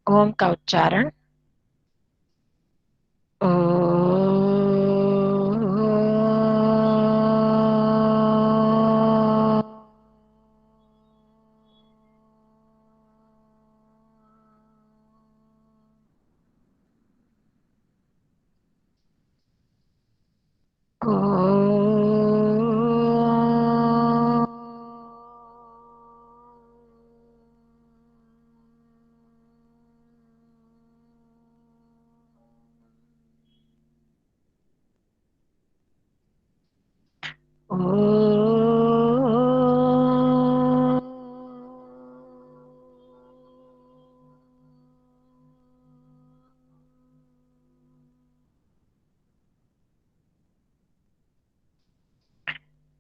ओम का उच्चारण ओ।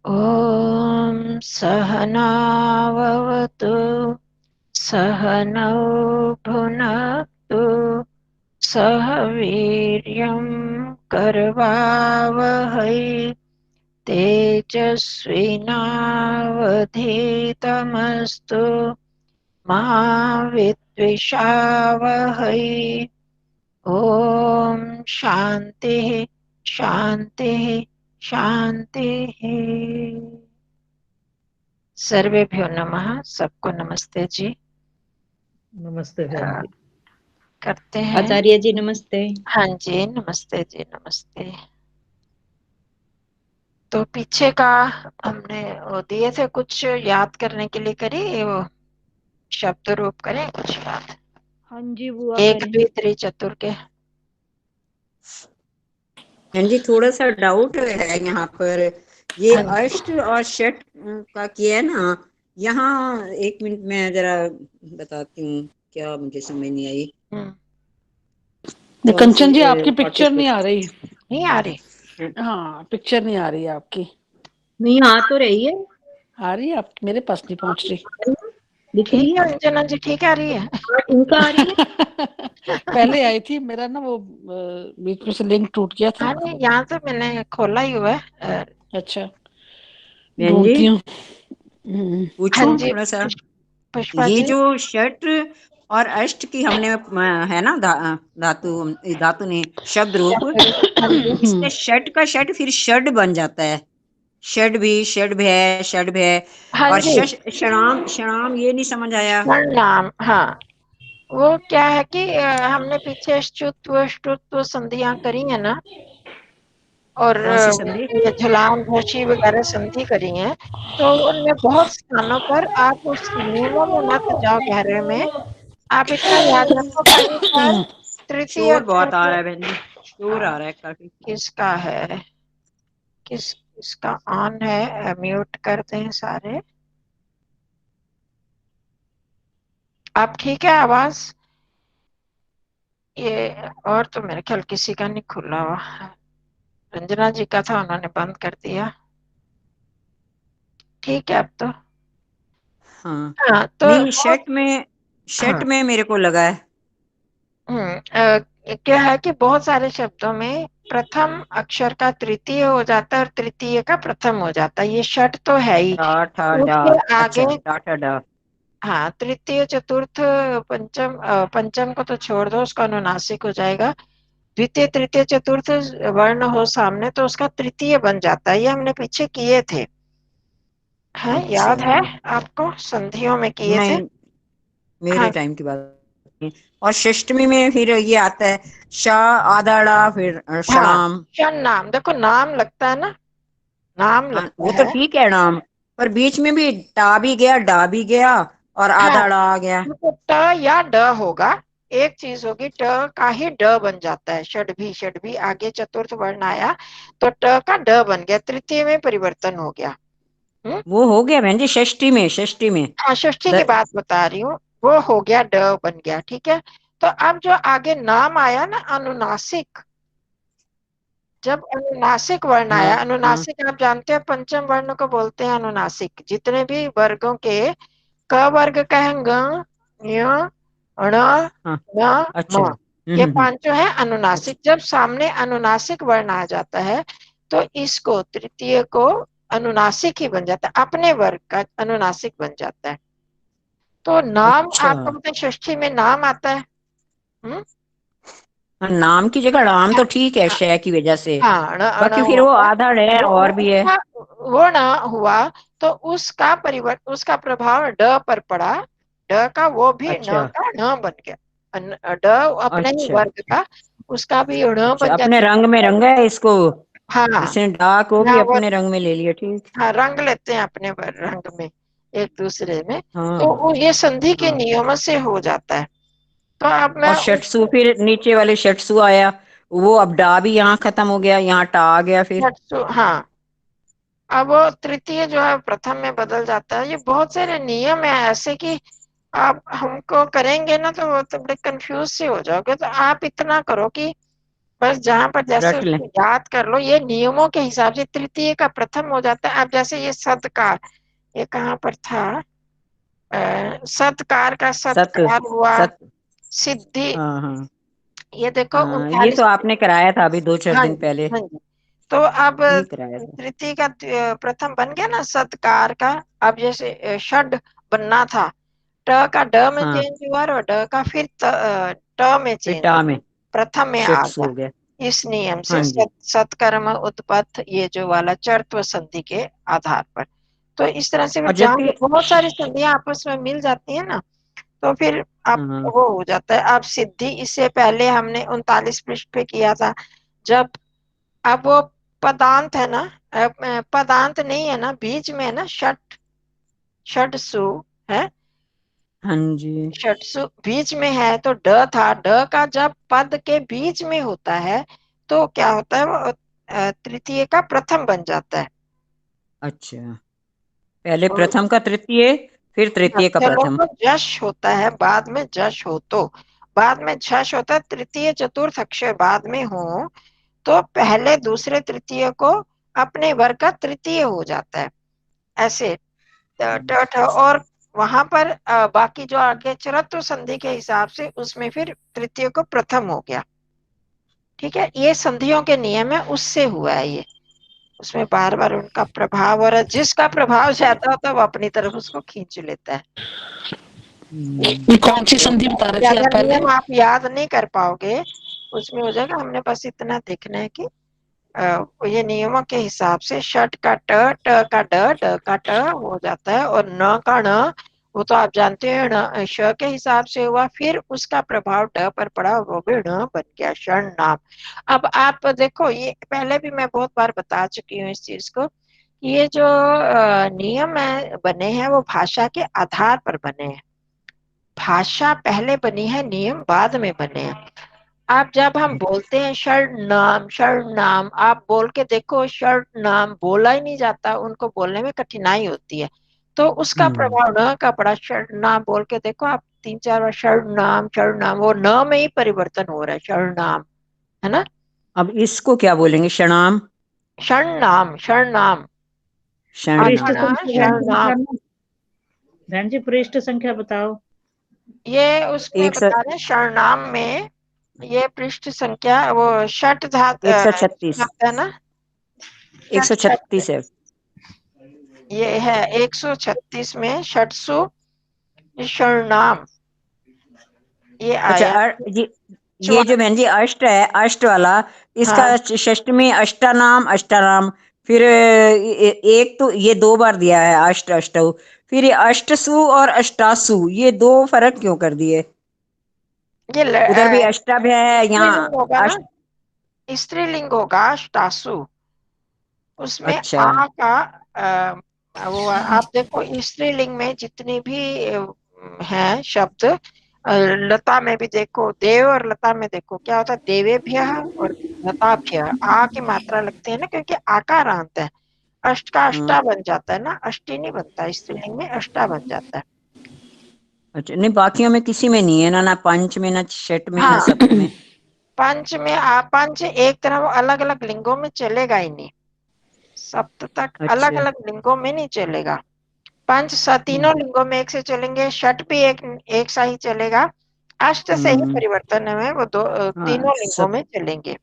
ॐ सहनाववतु सहनौ भुनक्तु सह वीर्यं करवावहै तेजस्विनावधीतमस्तु मा विद्विषावहै। ओम शांति शांति शांति। सर्वेभ्यो नमः। सबको नमस्ते जी। नमस्ते बहन जी। करते हैं। आचार्य जी नमस्ते। हाँ जी नमस्ते जी नमस्ते। तो पीछे का हमने वो दिए थे कुछ याद करने के लिए, करी वो शब्द रूप करें कुछ याद। हाँ जी बुआ एक करें। द्वि त्रि चतुर के। बहन जी थोड़ा सा डाउट है यहाँ पर, ये हाँ जी। अष्ट और षट का किया है ना। यहाँ एक मिनट में जरा बताती हूँ, क्या मुझे समझ नहीं आई। कौन सी कंचन जी आपकी पिक्चर नहीं आ रही। नहीं आ रही। हाँ पिक्चर नहीं आ रही है आपकी। नहीं आ तो रही है। आ रही है आप, मेरे पास नहीं पहुंच रही। दिख रही ठीक है। है अंजना जी, ठीक आ रही है। इनका आ रही है। पहले आई थी, मेरा ना वो बीच में से लिंक टूट गया था। हाँ नहीं, यहाँ से मैंने खोला ही हुआ है। अच्छा बहन जी ढूंढती हूँ। हाँ पूछूं जी थोड़ा सा। पुष्पा ये जी। जो षट और अष्ट की हमने है ना धातु धातु ने शब्द रूप, हाँ जी इससे षट का षट फिर षड बन जाता है। षड भी षड है, षड है। हाँ और जी। क्षणाम क्षणाम ये नहीं समझ आया। नाम, हाँ वो क्या है कि हमने पीछे ष्टुत्व ष्टुत्व संधियां करी है ना, और कौन सी संधि? ये झलाम घोषी वगैरह संधि करी है। तो उनमें बहुत स्थानों पर आप उस नियमों में मत जाओ गहरे में। आप इतना याद रखो कहीं पर तृतीय शोर अक्षर बहुत आ को। रहा है बहन जी, शोर आ रहा है काफी। किसका है, किसका ऑन है, म्यूट कर दें सारे। आप ठीक है आवाज? ये और तो मेरे ख्याल किसी का नहीं खुला हुआ। रंजना जी का था, उन्होंने बंद कर दिया। ठीक है अब तो। हाँ हाँ तो नहीं, हाँ। शट में मेरे को लगा है। क्या है कि बहुत सारे शब्दों में प्रथम अक्षर का तृतीय हो जाता है और तृतीय का प्रथम हो जाता है। ये षट तो है ही। डा ठा डा। उसके आगे अच्छा डा ठा डा। हाँ तृतीय चतुर्थ पंचम, पंचम को तो छोड़ दो, उसका अनुनासिक हो जाएगा। द्वितीय तृतीय चतुर्थ वर्ण हो सामने तो उसका तृतीय बन जाता है। ये हमने पीछे किए थे, है अच्छा याद है आपको, संधियों में किए थे। नहीं, मेरे हाँ टाइम की बात नहीं। और षष्टमी में फिर ये आता है शाह आदाड़ा, फिर हाँ शणाम। शन नाम, देखो नाम लगता है ना, नाम हाँ लगता वो तो है। ठीक है नाम, पर बीच में भी टा भी गया, डा भी गया, और हाँ आधा डा आ गया। तो ट या ड होगा, एक चीज होगी। ट का ही ड बन जाता है। षड भी आगे चतुर्थ वर्ण आया तो ट का ड बन गया, तृतीय में परिवर्तन हो गया। हम्म। वो हो गया बहन जी षष्ठी में, षष्ठी में। हाँ षष्ठी की द, बात बता रही हूँ। वो हो गया, ड बन गया, ठीक है। तो अब जो आगे नाम आया ना अनुनासिक, जब अनुनासिक वर्ण आया, हाँ हाँ। अनुनासिक आप जानते हैं पंचम वर्ण को बोलते हैं अनुनासिक। जितने भी वर्गों के क वर्ग का है ग, ञ, ण, हाँ न, अच्छा। म, ये हम्म। पांचों है अच्छा अनुनासिक। जब सामने अनुनासिक वर्ण आ जाता है तो इसको तृतीय को अनुनासिक ही बन जाता है, अपने वर्ग का अनुनासिक बन जाता है। तो नाम अच्छा। आपको पता है षष्ठी में नाम आता है। हम्म? नाम की जगह णाम तो ठीक है, हाँ शय की वजह से, हाँ, अण बाकी फिर हो वो गया। आधा ड़ और भी है। वो ना हुआ तो उसका परिवर्तन, उसका प्रभाव ड पर पड़ा। ड का वो भी न अच्छा का न बन गया। ड अपने ही अच्छा वर्ग का, उसका भी ण अच्छा, बन गया। अपने रंग में रंगा है इसको, हाँ इसने डा को भी हाँ, वो अपने रंग में ले लिया, ठीक। हाँ रंग लेते हैं अपने रंग में एक दूसरे में। हाँ तो वो ये संधि के हाँ। नियम से हो जाता है। तो अब मैं और षटसु, फिर नीचे वाले षटसु आया, वो अब डा भी यहाँ खत्म हो गया, यहाँ टा आ गया फिर। हाँ, अब वो तृतीय जो है प्रथम में बदल जाता है। ये बहुत सारे नियम है ऐसे कि आप हमको करेंगे ना तो वो तो बड़े कंफ्यूज से हो जाओगे। तो आप इतना करो कि बस जहां पर जैसे रट लें। उसको याद कर लो, ये नियमों के हिसाब से तृतीय का प्रथम हो जाता है। अब जैसे ये सत्कार, ये कहाँ पर था? सत्कार का सत सत्कार हुआ। सत सिद्धि, हाँ हाँ ये देखो हाँ, ये तो 39। आपने कराया था अभी 2-4 हाँ दिन जी, पहले, हाँ जी। तो अब ये कराया था। तृतीय का प्रथम बन गया ना सत्कार का। अब जैसे षड बनना था, ट का ड में हाँ, चेंज हुआ और ड का फिर ट में फिर चेंज, टा में प्रथम में आ षटसु गया। हो गया। इस नियम हाँ से जी। सत्कर्म उत्पत्त, ये जो वाला चरत्व संधि के आधार पर। तो इस तरह से फिर और जहाँ जबकि पे बहुत सारी संधियां आपस में मिल जाती है ना, तो फिर आप हाँ वो हो जाता है। अब सिद्धि इससे पहले हमने 39 पृष्ठ पे किया था जब, अब वो पदांत है ना, पदांत नहीं है ना, बीच में है ना, षट सु है। हाँ जी। षटसु बीच में है तो ड था, ड का जब पद के बीच में होता है तो क्या होता है? वो तृतीय का प्रथम बन जाता है। अच्छा, पहले और प्रथम का तृतीय, फिर तृतीय का चलो प्रथम। तो जश होता है बाद में, जश हो तो बाद में झश होता है। तृतीय चतुर्थ अक्षर बाद में हो तो पहले दूसरे तृतीय को अपने वर्ग का तृतीय हो जाता है ऐसे। और वहां पर बाकी जो आगे चरत्व संधि के हिसाब से उसमें फिर तृतीय को प्रथम हो गया। ठीक है, ये संधियों के नियम है, उससे हुआ है ये। उसमें बार बार उनका प्रभाव, और जिसका प्रभाव ज्यादा होता है वो अपनी तरफ उसको खींच लेता है। हम्म, ये कौन सी संधि बता रहे थे ज्यादा आप पहले? नियम आप याद नहीं कर पाओगे उसमें, हो जाएगा। हमने बस इतना देखना है कि ये नियमों के हिसाब से षट का ट, ट का ड, ड का ट हो जाता है, और न का न, वो तो आप जानते हैं न, श के हिसाब से हुआ, फिर उसका प्रभाव ड पर पड़ा, वो भी न बन गया क्षण नाम। अब आप देखो, ये पहले भी मैं बहुत बार बता चुकी हूँ इस चीज को। ये जो नियम है बने हैं वो भाषा के आधार पर बने हैं। भाषा पहले बनी है, नियम बाद में बने हैं। आप जब हम बोलते हैं शरण नाम, आप बोल के देखो, शरण नाम बोला ही नहीं जाता, उनको बोलने में कठिनाई होती है। तो उसका हम्म। प्रभाव न का पड़ा। शरण नाम बोल के देखो आप 3-4 बार, शरण नाम, वो न में ही परिवर्तन हो रहा है, शरण नाम, है ना। अब इसको क्या बोलेंगे, क्षणाम? शरण नाम, पृष्ठ क्षणनाम। संख्या बहन शरण जी नाम। बताना, बहन जी पृष्ठ संख्या बताओ। ये उसमें एक सौ बता रहे शरण नाम में, ये पृष्ठ संख्या वो षट धातु 136, है ना, षट शब्द। 136 है। ये है 136 में षटसु शरणाम, ये अच्छा, आया ये जो चौहान। बहन जी अष्ट है, अष्ट वाला, इसका हाँ, षष्टमी अष्टानाम, अष्टानाम, फिर एक तो ये 2 बार दिया है अष्ट अष्टौ, फिर ये अष्टसु और अष्टासु, ये 2 फर्क क्यों कर दिए? ये उधर भी अष्टाभ्य है, यहाँ स्त्रीलिंग होगा ना, अष्ट। स्त्रीलिंग होगा अष्टासु। उसमें अच्छा। आ का वो आप देखो स्त्रीलिंग में जितनी भी हैं शब्द, लता में भी देखो, देव और लता में देखो क्या होता है, देवेभ्य और लताभ्य, आ की मात्रा लगती है ना, क्योंकि आकार अंत है। अष्ट का हाँ, अष्टा बन जाता है ना, अष्टी नहीं बनता, स्त्रीलिंग में अष्टा बन जाता है। अच्छा, नहीं बाकियों में किसी में नहीं है ना, ना पंच में, ना छठ में, ना हाँ, सप्त में। पंच में पंच एक तरह वो अलग अलग लिंगों में चलेगा ही नहीं, सप्त तक अलग अच्छा। अलग लिंगों में नहीं चलेगा। पंच तीनों हम्म लिंगों में एक से चलेंगे, षट भी एक सा ही चलेगा। अष्ट से ही हम्म, परिवर्तन है, वो हाँ तीनों लिंगों सब। में चलेंगे।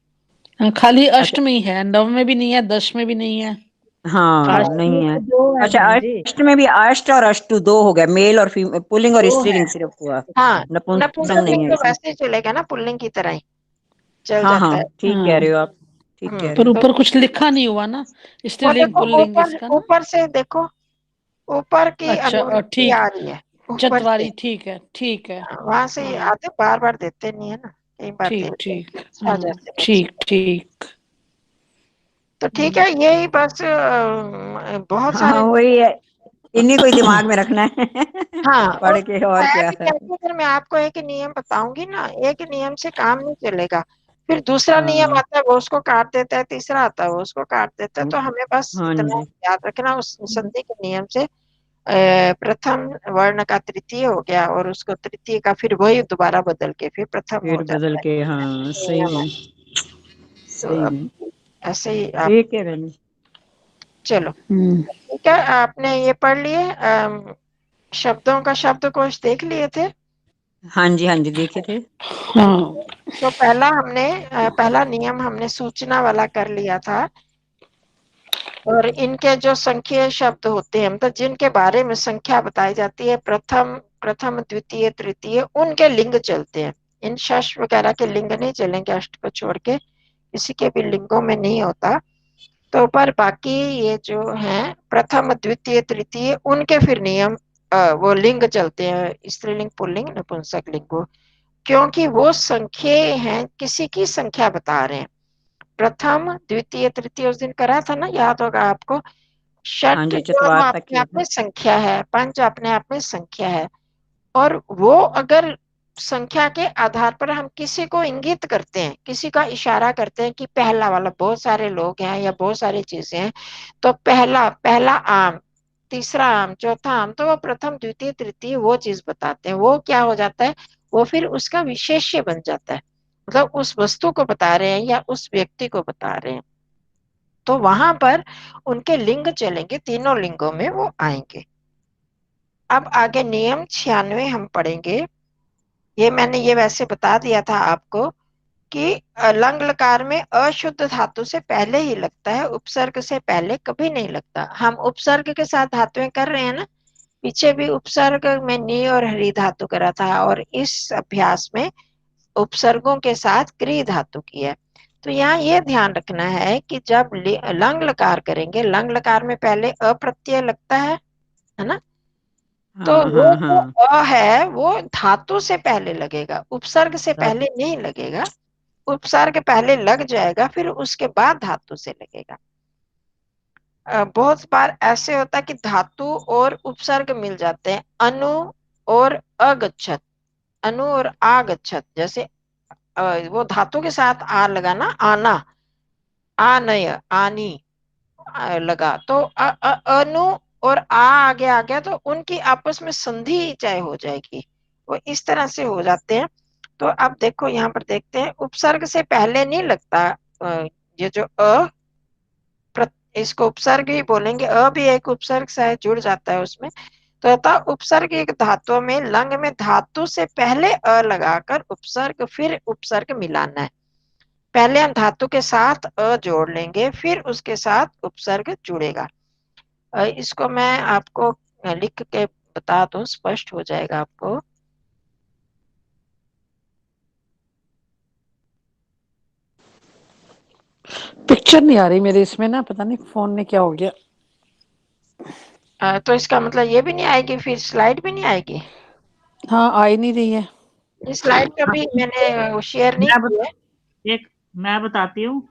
हाँ, खाली अष्ट अच्छा में ही है, नव में भी नहीं है, 10 में भी नहीं है। हाँ अष्ट नहीं में है। तो दो है अच्छा, बहन जी। अष्ट में भी अष्ट और अष्टु दो हो गया, मेल और फीमेल, पुल्लिंग और दो है। स्त्रीलिंग सिर्फ हुआ, हाँ, नपुंसकलिंग नहीं नपुंसकलिंग है तो इसमें। वैसे ही चलेगा ना, पुल्लिंग की तरह ही चल हाँ जाता हाँ है। ठीक कह हाँ, रहे हो आप, ठीक कह पर रहे हो। तो ऊपर कुछ लिखा नहीं हुआ ना, वो स्त्रीलिंग देखो पुल्लिंग ऊपर, इसका ना। ऊपर से देखो, ऊपर की अच्छा, अनुवृत्ति ठीक, आ रही है ऊपर से। चतवारी, ठीक है, ठीक है। वहां से हाँ, आते, बार बार देते नहीं है ना, कई बार दे ठीक देते ठीक, आ हाँ, जाते बच्चे। ठीक ठीक। तो ठीक है, यही बस बहुत हाँ सारे। वही है, इन्हीं को ही दिमाग में रखना है हाँ, और पढ़ के, और है क्या भी है। क्या कि अगर मैं आपको एक नियम बताऊंगी ना, एक नियम से काम नहीं चलेगा। फिर दूसरा नियम हाँ आता है, वो उसको काट देता है, तीसरा आता है, वो उसको काट देता है। तो हमें बस हाँ इतना जी, याद रखना, उस संधि के नियम से प्रथम वर्ण का तृतीय हो गया, और उसको तृतीय का फिर वही दोबारा बदल के फिर प्रथम हो फिर बदल जाता है। के, हाँ सही नियम है। में, तो सही अब में। ऐसे ही आप, ठीक है बहन जी। चलो हम्म, ठीक है, आपने ये पढ़ लिए, शब्दों का शब्दकोश देख लिए थे। हाँ जी हाँ जी, देखे थे। हाँ, तो पहला हमने पहला नियम हमने सूचना वाला कर लिया था। और इनके जो संख्या शब्द होते हैं, मतलब जिनके बारे में संख्या बताई जाती है, प्रथम, प्रथम द्वितीय तृतीय, उनके लिंग चलते हैं। इन षष्ठ वगैरह के लिंग नहीं चलेंगे, अष्ट को छोड़ के किसी के भी लिंगों में नहीं होता। तो पर बाकी ये जो है प्रथम द्वितीय तृतीय, उनके फिर नियम वो लिंग चलते हैं, स्त्रीलिंग पुल्लिंग नपुंसक लिंगो, क्योंकि वो संख्या हैं, किसी की संख्या बता रहे हैं। प्रथम द्वितीय तृतीय उस दिन करा था ना, याद होगा आपको। हाँ षट जी, जो है वो चतवार तक अपने किया आप था। में संख्या है, पंच अपने आप में संख्या है। और वो अगर संख्या के आधार पर हम किसी को इंगित करते हैं, किसी का इशारा करते हैं कि पहला वाला, बहुत सारे लोग हैं या बहुत सारी चीजें हैं, तो पहला, पहला आम, तीसरा आम, चौथा आम, तो वो प्रथम द्वितीय तृतीय वो चीज बताते हैं। वो क्या हो जाता है, वो फिर उसका विशेष्य बन जाता है, मतलब उस वस्तु को बता रहे हैं या उस व्यक्ति को बता रहे हैं। तो वहां पर उनके लिंग चलेंगे, तीनों लिंगों में वो आएंगे। अब आगे नियम 96 हम पढ़ेंगे। ये मैंने ये वैसे बता दिया था आपको कि लंग लकार में अशुद्ध धातु से पहले ही लगता है, उपसर्ग से पहले कभी नहीं लगता। हम उपसर्ग के साथ धातुएं कर रहे हैं ना, पीछे भी उपसर्ग में नी और हरि धातु करा था, और इस अभ्यास में उपसर्गों के साथ क्री धातु की है। तो यहाँ ये ध्यान रखना है कि जब लंग लकार करेंगे, लंग लकार में पहले अप्रत्यय लगता है ना। तो हाँ वो हाँ जो हाँ, अ है वो धातु से पहले लगेगा, उपसर्ग से पहले नहीं लगेगा। उपसर्ग पहले लग जाएगा, फिर उसके बाद धातु से लगेगा। बहुत बार ऐसे होता है कि धातु और उपसर्ग मिल जाते हैं, अनु और अगच्छत, अनु और आगच्छत। जैसे वो धातु के साथ आ लगा ना, आना, आनय, आनी, लगा तो अनु और आगे आ गया, तो उनकी आपस में संधि चाहे हो जाएगी, वो इस तरह से हो जाते हैं। तो अब देखो यहाँ पर देखते हैं, उपसर्ग से पहले नहीं लगता। ये जो इसको उपसर्ग ही बोलेंगे, भी एक उपसर्ग से जुड़ जाता है उसमें। तो अतः उपसर्ग एक धातु में, लंग में धातु से पहले लगाकर उपसर्ग, फिर उपसर्ग मिलाना है। पहले हम धातु के साथ जोड़ लेंगे, फिर उसके साथ उपसर्ग जुड़ेगा। इसको मैं आपको लिख के बता दूं, स्पष्ट हो जाएगा आपको। पिक्चर नहीं आ रही मेरे इसमें ना, पता नहीं फोन में क्या हो गया। तो इसका मतलब ये भी नहीं आएगी, फिर स्लाइड भी नहीं आएगी। हाँ, आ ही नहीं रही है। ये स्लाइड कभी मैंने शेयर नहीं मैं की है। एक मैं बताती हूँ।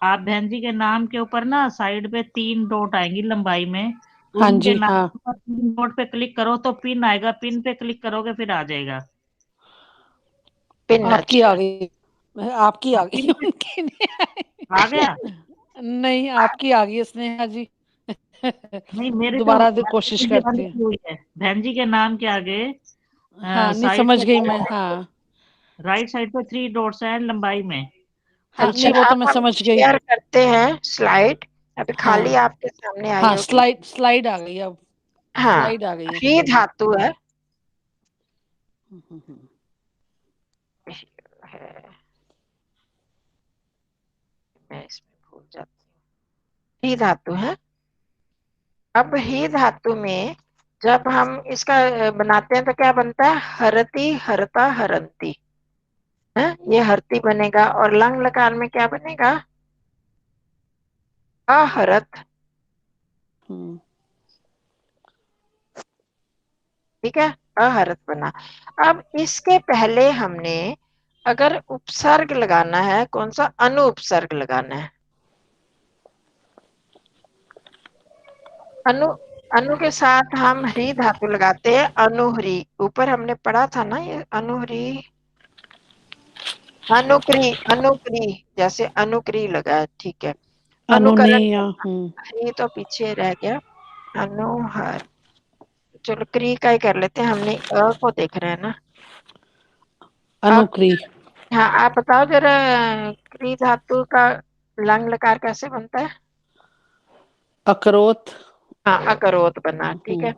आप बहन जी के नाम के ऊपर ना साइड पे 3 डॉट आएंगी लंबाई में, हाँ उनके जी, हाँ, नाम पर 3 डॉट पे क्लिक करो तो पिन आएगा, पिन पे क्लिक करोगे फिर आ जाएगा। पिन, आपकी आ अच्छा। गई, आपकी आ पिन गई पे उनकी नहीं आ गया। आई। नहीं, आपकी आ गई स्नेहा जी। नहीं मेरे तो दोबारा कोशिश मैंने करती हूँ। लिखी हुई है बहन जी के नाम के आगे। हाँ, नहीं साइड समझ पे गई मैं, हाँ। राइट साइड पे 3 डॉट्स हैं लंबाई में। हाँ, अच्छा, नहीं वो तो अब मैं हम समझ गई। शेयर करते हैं स्लाइड। अभी खाली हाँ, आपके सामने आई हाँ, होगी। स्लाइड स्लाइड आ गई अब। हाँ, स्लाइड आ गई है। ही धातु है, मैं इसमें भूल जाती हूँ, ही धातु है। अब ही धातु में जब हम इसका बनाते हैं तो क्या बनता है, हरति हरता हरंती है, ये हरती बनेगा। और लंग लकार में क्या बनेगा, अहरत। हम्म, ठीक है, अहरत बना। अब इसके पहले हमने अगर उपसर्ग लगाना है, कौन सा, अनु उपसर्ग लगाना है। अनु अनु के साथ हम ह्री धातु लगाते हैं, अनुह्री। ऊपर हमने पढ़ा था ना ये अनुह्री, अनुक्री, अनुक्री, जैसे अनुक्री लगा है, ठीक है। अनुकरण, अनुनेय। ह्री तो पीछे रह गया। अनुहर, चलो क्री का ही कर लेते हैं, हमने अ को देख रहे हैं ना। अब अनुक्री। हाँ, आप बताओ जरा, क्री धातु का लंग लकार कैसे बनता है। अकरोत। हाँ, अकरोत बना, ठीक है।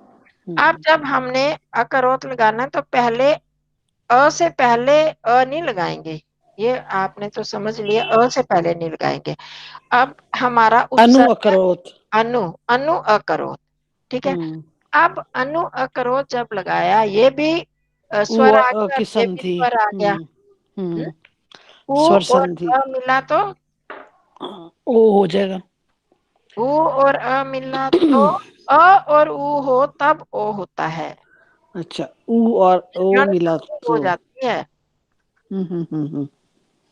अब जब हमने अकरोत लगाना है तो पहले अ से पहले अ नहीं लगाएंगे, ये आपने तो समझ लिया, अ से पहले नहीं लगाएंगे। अब हमारा अनु उपसर्ग है अकरोत। अनु, अनु अकरोत, ठीक है। हम्म, अब अनु अकरोत जब लगाया, ये भी उ स्वर आ अ गया और की ये भी संधि। स्वर आ गया। हम्म, उ स्वर और संधि। अ मिला तो, ओ हो जाएगा। उ और अ मिला तो, अ और उ हो तब ओ होता है। अच्छा, उ और ओ जड़ मिला संधि हो तो। जाती है। हम्म।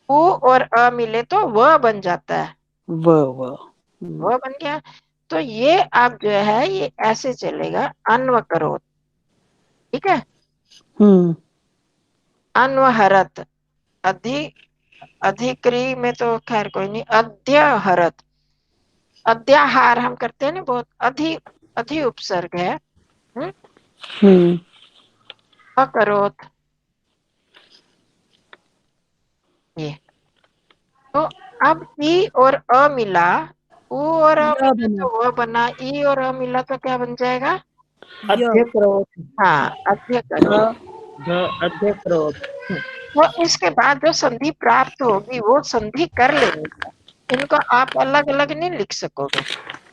उ और अ मिले तो व बन जाता है, व। व बन गया। तो ये अब जो है ये ऐसे चलेगा, अन्वकरोत, ठीक है। हम्म, अन्वहरत, अधि अधिक्री में तो खैर कोई नहीं, अध्यहरत, अध्याहार हम करते हैं ना, बहुत अधि, अधि उपसर्ग है। हम्म, अकरोत, ये। तो अब ई और अ मिला, उ और अ या मिला बना। तो वह बना, ई और अ मिला तो क्या बन जाएगा, या। अध्यक्रोत। हाँ, अध्यकरोत। अध्यक्रोत। तो इसके बाद जो संधि प्राप्त होगी वो संधि कर लेनी है। इनको आप अलग अलग नहीं लिख सकोगे,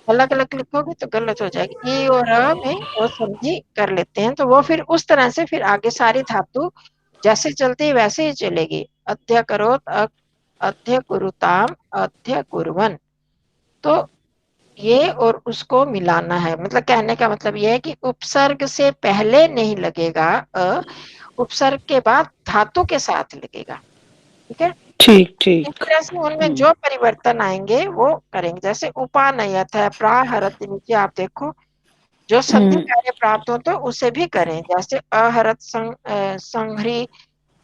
अलग अलग लिखोगे तो गलत हो जाएगी। ई और अ में वो संधि कर लेते हैं तो वो फिर उस तरह से फिर आगे सारी धातु जैसे चलती है वैसे ही चलेगी। अध्य करोत, अध्य कुरुताम, अध्य कुर्वन। तो ये और उसको मिलाना है, मतलब कहने का मतलब ये है कि उपसर्ग से पहले नहीं लगेगा अ, उपसर्ग के बाद धातु के साथ लगेगा, ठीक है। ठीक इस ठीक। तरह से उनमें जो परिवर्तन आएंगे वो करेंगे। जैसे उपानयत है, प्राहरत, नीचे आप देखो जो संधि हम्म, कार्य प्राप्त हो तो उसे भी करें। जैसे अहरत संघ्री,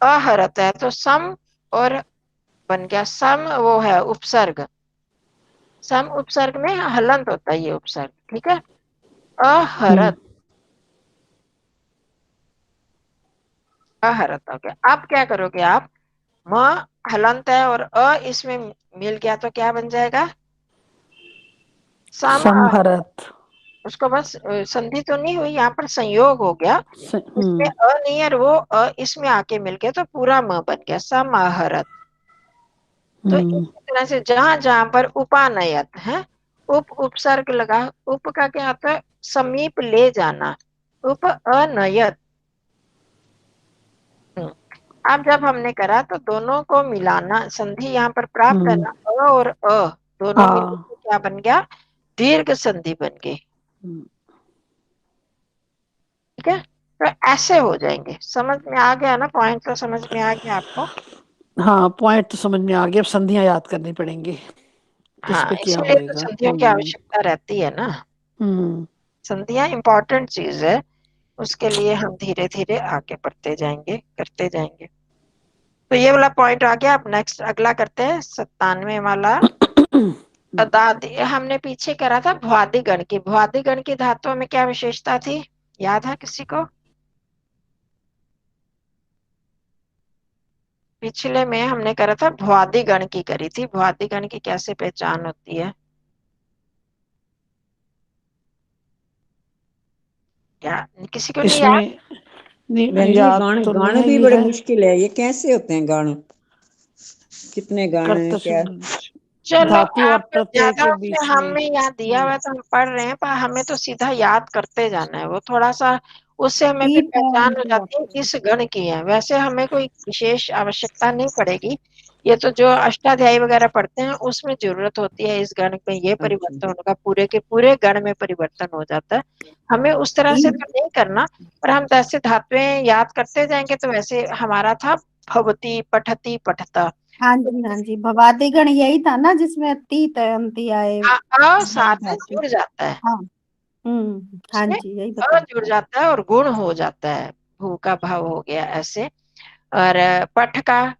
अहरत है तो सम और बन गया, सम वो है उपसर्ग, सम उपसर्ग में हलंत होता है ये उपसर्ग, ठीक है। हम्म, अहरत, अहरत हो गया। अब क्या करोगे आप, म हलंत है और अ इसमें मिल गया तो क्या बन जाएगा, सम अहरत। समहरत। उसको बस संधि तो नहीं हुई, यहाँ पर संयोग हो गया, इसमें हम्म, अ नहीं है और वो इसमें आके मिल गया तो पूरा म बन गया, समाहरत। तो इस हम्म, तरह से जहां जहां पर उपानयत है, उप उपसर्ग लगा, उप का क्या होता है, समीप ले जाना, उप अनयत। अब जब हमने करा तो दोनों को मिलाना, संधि यहाँ पर प्राप्त हम्म, करना, अ और अ दोनों आ। मिलकर के क्या बन गया, दीर्घ संधि बन गई, हम्म, ठीक है। तो ऐसे हो जाएंगे, समझ में आ गया ना, पॉइंट तो समझ में आ गया आपको। हाँ, पॉइंट तो समझ में आ गया, अब संधियां याद करनी पड़ेंगी, किस हाँ, पे क्या इसीलिए तो होएगा। संधियों की आवश्यकता रहती है ना, हम्म, संधियां इंपॉर्टेंट चीज है। उसके लिए हम धीरे धीरे आगे बढ़ते जाएंगे, करते जाएंगे। तो ये वाला पॉइंट आ गया। अब नेक्स्ट अगला करते हैं 97 वाला। दादी हमने पीछे करा था भ्वादि गण की, भ्वादि गण की धातुओं में क्या विशेषता थी, याद है किसी को। पिछले में हमने करा था भ्वादि गण की, करी थी भ्वादि गण की कैसे पहचान होती है, या किसी को नहीं याद। इसमें नहीं बहन जी याद गान तो नहीं गाने है, भी ये बड़े है मुश्किल है, ये कैसे होते हैं गाने, कितने गाने कर्ता क्या। चलो धातु और आप प्रत्यय ज्यादा के उसमें बीच में। हमें यहाँ दिया हुआ है तो हम पढ़ रहे हैं, पर हमें तो सीधा याद करते जाना है, वो थोड़ा सा उससे हमें फिर तीत पहचान हो अंति जाती है वाक्य। किस गण की है। वैसे हमें कोई विशेष आवश्यकता नहीं पड़ेगी, ये तो जो अष्टाध्यायी वगैरह पढ़ते हैं उसमें जरूरत होती है, इस गण में ये अच्छा। परिवर्तन होगा, पूरे के पूरे गण में परिवर्तन हो जाता है। हमें उस तरह से तो नहीं करना, पर हम जैसे धातुएं याद करते जाएंगे तो वैसे हमारा था भवती, पठती, पठता। हाँ जी हाँ जी, भवादी गण यही था ना जिसमें तीत अंति आए। साथ में धातु। जुड़ जाता है, हाँ। हाँ उसमें जी, यही अ बता जुड़ रहा। जाता है और गुण हो जाता है, भू का भाव हो गया ऐसे। और पठ का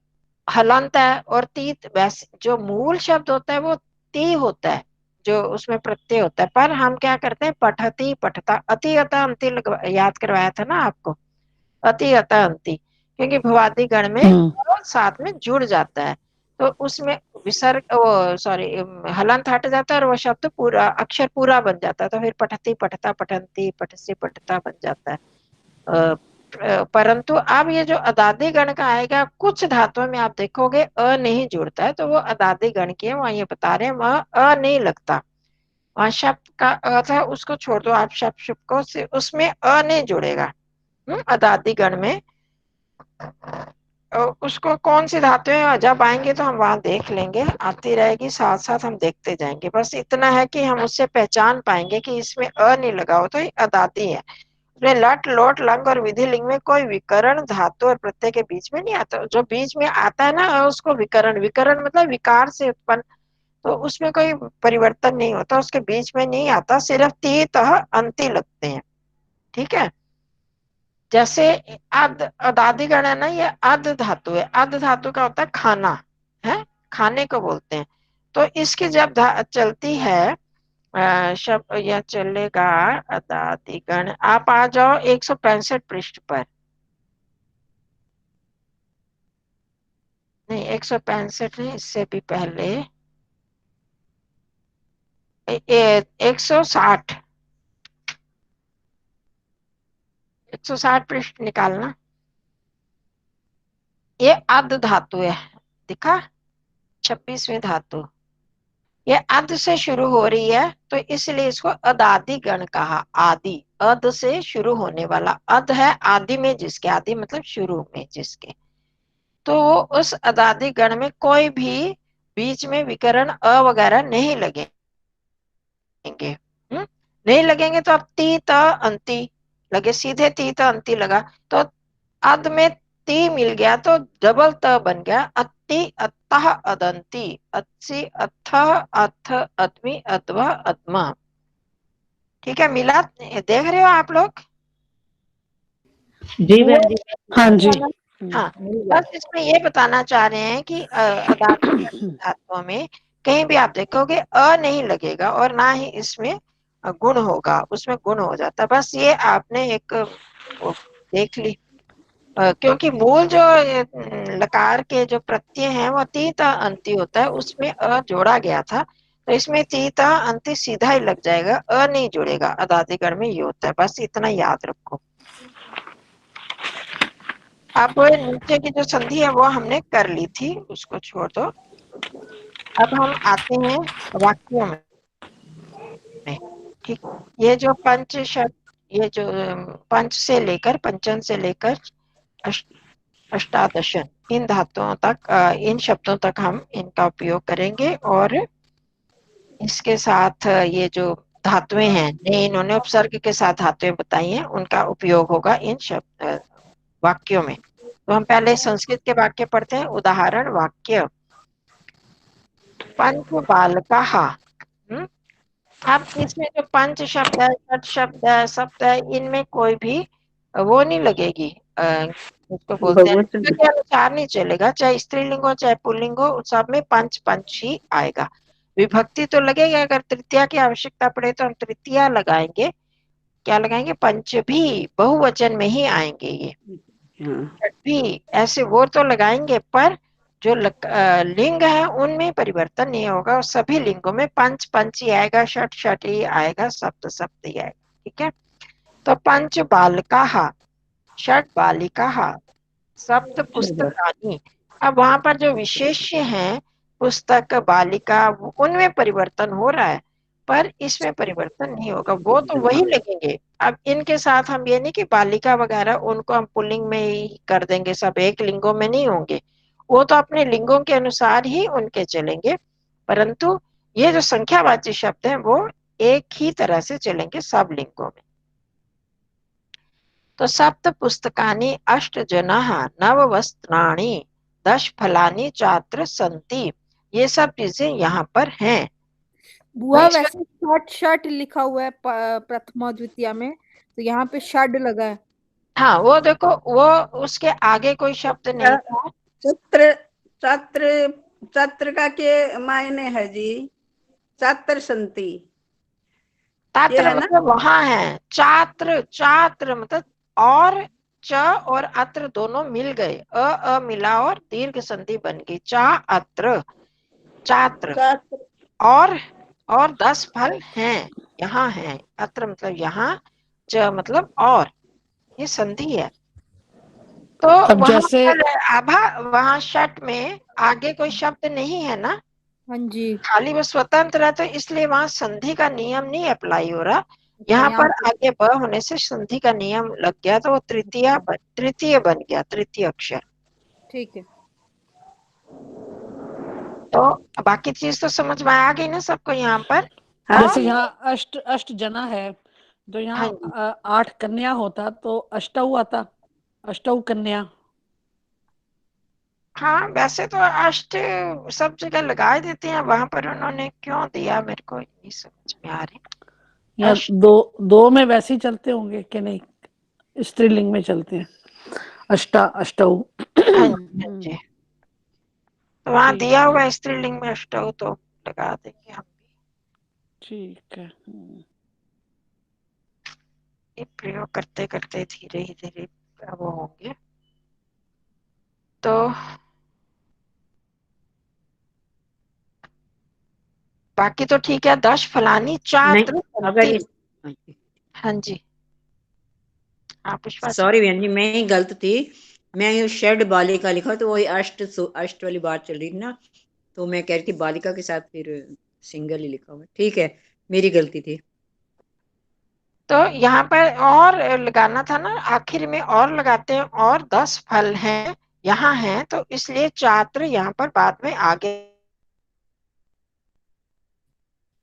हलंत है, और तीत वैसे जो मूल शब्द होता है वो ती होता है, जो उसमें प्रत्यय होता है, पर हम क्या करते हैं पठती, पठता, अति अता अंति याद करवाया था ना आपको, अति अता अंति, क्योंकि भवादी गण में साथ में जुड़ जाता है, तो उसमें विसर्ग वो सॉरी हलंत हट जाता है और वो शब्द पूरा अक्षर पूरा बन जाता है, तो फिर पठती, पठता, पठंती, पठसी, पठता बन जाता है। परंतु अब ये जो अदादी गण का आएगा, कुछ धातुओं में आप देखोगे अ नहीं जुड़ता है, तो वो अदादी गण की है, वहां ये बता रहे हैं वहां अ नहीं लगता, वहां शब्द का अ था उसको छोड़ दो आप, शब्द शुभ को से उसमें अ नहीं जुड़ेगा। अदादी गण में उसको कौन सी धातु है जब आएंगे तो हम वहां देख लेंगे, आती रहेगी साथ साथ हम देखते जाएंगे, बस इतना है कि हम उससे पहचान पाएंगे कि इसमें अ नहीं लगा हो तो ये अदादी है। लट, लोट, लंग और विधि लिंग में कोई विकरण धातु और प्रत्यय के बीच में नहीं आता, जो बीच में आता है ना उसको विकरण, विकरण मतलब विकार से उत्पन्न, तो उसमें कोई परिवर्तन नहीं होता, उसके बीच में नहीं आता, सिर्फ ती तह अंति लगते हैं। ठीक है, जैसे अद, अदादी गण है ना, ये अद धातु है, अद धातु का होता है खाना, है खाने को बोलते हैं, तो इसकी जब चलती है शब्द यह चलेगा अदादी गण। आप आ जाओ 165 पृष्ठ पर, नहीं 165 नहीं, इससे भी पहले 160, 160 पृष्ठ निकालना, ये अद धातु है, दिखा 26वीं धातु, ये अद से शुरू हो रही है तो इसलिए इसको अदादि गण कहा, आदि अद से शुरू होने वाला, अद है आदि में जिसके, आदि मतलब शुरू में जिसके, तो उस अदादि गण में कोई भी बीच में विकरण अ वगैरह नहीं लगेंगे। नहीं लगेंगे तो अब ती त अंति लगे, सीधे ती त अंति लगा, तो अद में ती मिल गया तो डबल त बन गया, अति, अतः, अदंती, अत्सी, अथ, अथ, अदमी, अथवा, अदमा। ठीक है, मिला, देख रहे हो आप लोग? जी बहन जी। हाँ जी। हाँ, बस इसमें ये बताना चाह रहे हैं कि अदादी धातुओं में कहीं भी आप देखोगे अ नहीं लगेगा और ना ही इसमें गुण होगा, उसमें गुण हो जाता है, बस ये आपने एक वो देख ली। क्योंकि मूल जो लकार के जो प्रत्यय हैं वो तीता अंति होता है, उसमें अ जोड़ा गया था, तो इसमें तीता अंति सीधा ही लग जाएगा, अ नहीं जुड़ेगा, अदादिगण में ये होता है, बस इतना याद रखो। अब नीचे की जो संधि है वो हमने कर ली थी, उसको छोड़ दो। अब हम आते हैं वाक्यों में। ठीक, ये जो पंच शब्द, ये जो पंच से लेकर पंचन से लेकर अष्टादशन, इन धातुओं तक, इन शब्दों तक हम इनका उपयोग करेंगे, और इसके साथ ये जो धातुएं हैं, इन्होंने उपसर्ग के साथ धातुएं बताई हैं, उनका उपयोग होगा इन शब्द वाक्यों में। तो हम पहले संस्कृत के वाक्य पढ़ते हैं। उदाहरण वाक्य, पंच बालकाः। अब इसमें जो पंच शब्द है, षट शब्द है, सप्त है, इनमें कोई भी वो नहीं लगेगी, उसको बोलते हैं बहुवचन। लिंग के अनुसार नहीं चलेगा, चाहे स्त्रीलिंग हो चाहे पुल्लिंग हो, सब में पंच पंच ही आएगा। विभक्ति तो लगेगा, अगर तृतीया की आवश्यकता पड़े तो हम तृतीया लगाएंगे, क्या लगाएंगे, पंच भी बहुवचन में ही आएंगे, ये भी ऐसे वो तो लगाएंगे, पर जो लिंग है उनमें परिवर्तन नहीं होगा, और सभी लिंगों में पंच पंच ही आएगा, षट षट ही आएगा, सप्त सप्त ही आएगा। ठीक है, तो पंच बालकाः, षट बालिकाः, सप्त पुस्तकानि। अब वहां पर जो विशेष्य हैं, पुस्तक, बालिका, उनमें परिवर्तन हो रहा है, पर इसमें परिवर्तन नहीं होगा, वो तो वही लगेंगे। अब इनके साथ हम ये नहीं कि बालिका वगैरह उनको हम पुल्लिंग में ही कर देंगे, सब एक लिंगों में नहीं होंगे, वो तो अपने लिंगों के अनुसार ही उनके चलेंगे, परंतु ये जो संख्यावाची शब्द हैं वो एक ही तरह से चलेंगे सब लिंगों में। तो सप्त पुस्तकानि अष्ट जनाः नव वस्त्राणि दश फलानि चात्र संति, ये सब चीजें यहाँ पर हैं। बुआ इसमें- वैसे शर्ट शर्ट लिखा हुआ है प्रथमा द्वितीया में, तो यहाँ पे षड लगा है। हाँ वो देखो, वो उसके आगे कोई शब्द नहीं था। छत्र छत्र छत्र का के मायने है जी, छात्र संति, ये छात्र है ना। मतलब वहां है, छात्र, छात्र मतलब और च और अत्र दोनों मिल गए, अ मिला और दीर्घ संधि बन गई, छात्र, छात्र। छात्र और 10 फल हैं, यहाँ है, अत्र मतलब यहाँ, च मतलब और, ये संधि है। तो अब वहां जैसे पर आभा, वहां शट में आगे कोई शब्द नहीं है ना, हाँ जी, खाली वो स्वतंत्र है, तो इसलिए वहां संधि का नियम नहीं अप्लाई हो रहा। यहाँ यहाँ पर पे आगे ब होने से संधि का नियम लग गया, तो वो तृतीय बन गया, तृतीय अक्षर। ठीक है। तो बाकी चीज तो समझ में आ गई ना सबको यहाँ पर। हाँ जैसे जी। यहाँ अष्ट जना है, तो हाँ यहाँ जी। 8 कन्या होता तो अष्टौ आता, अष्टौ कन्या। हाँ वैसे तो अष्ट सब जगह लगा देते हैं, वहां पर उन्होंने क्यों दिया मेरे को नहीं समझ में आ रही। या अष्ट, दो में वैसे ही चलते होंगे कि नहीं, स्त्रीलिंग में चलते हैं, अष्टा अष्टौ। हाँ जी, हाँ जी। तो वहां ठीक दिया हुआ है स्त्रीलिंग में अष्टौ, तो लगा देंगे हम। ठीक है। ये प्रयोग करते करते धीरे ही धीरे वो होंगे। तो बाकी तो ठीक है, 10 फलानी चात्र नहीं, अगर संति। हाँ जी, आप पुष्पा जी। सॉरी बहन जी, मैं ही गलत थी, मैं ये षड बालिका लिखा तो वही अष्ट वाली बात चल रही थी ना, तो मैं कह रही थी बालिका के साथ फिर सिंगल ही लिखा हुआ। ठीक है, मेरी गलती थी। तो यहाँ पर और लगाना था ना, आखिर में और लगाते हैं, और 10 फल हैं यहाँ हैं, तो इसलिए छात्र यहाँ पर बाद में आगे।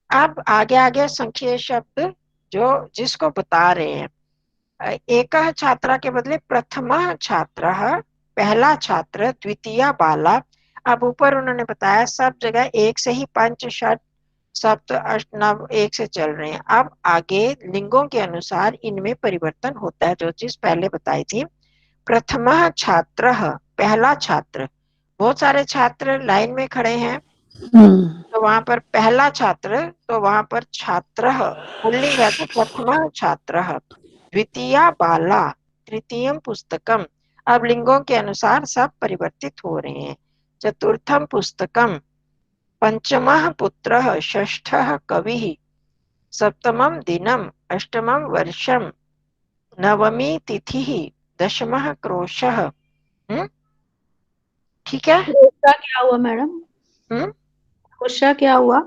अब आगे आगे संख्या शब्द जो जिसको बता रहे हैं, एक छात्रा के बदले प्रथमा छात्र, पहला छात्र, द्वितीय बाला। अब ऊपर उन्होंने बताया सब जगह एक से ही पंच षट सप्त अष्ट नव एक से चल रहे हैं। अब आगे लिंगों के अनुसार इनमें परिवर्तन होता है, जो चीज पहले बताई थी। प्रथमा छात्र, पहला छात्र, बहुत सारे छात्र लाइन में खड़े हैं, तो वहां पर पहला छात्र, तो वहां पर छात्र पुल्लिंग है, तो प्रथमा छात्र। द्वितीय बाला, तृतीय पुस्तकम। अब लिंगों के अनुसार सब परिवर्तित हो रहे हैं। चतुर्थम पुस्तकम, पंचमः पुत्रः, षष्ठः कविः, सप्तमं दिनम्, अष्टमं वर्षं, नवमी तिथिः, दशमः क्रोशः। ठीक है। क्रोशा क्या हुआ मैडम? क्रोशा क्या हुआ?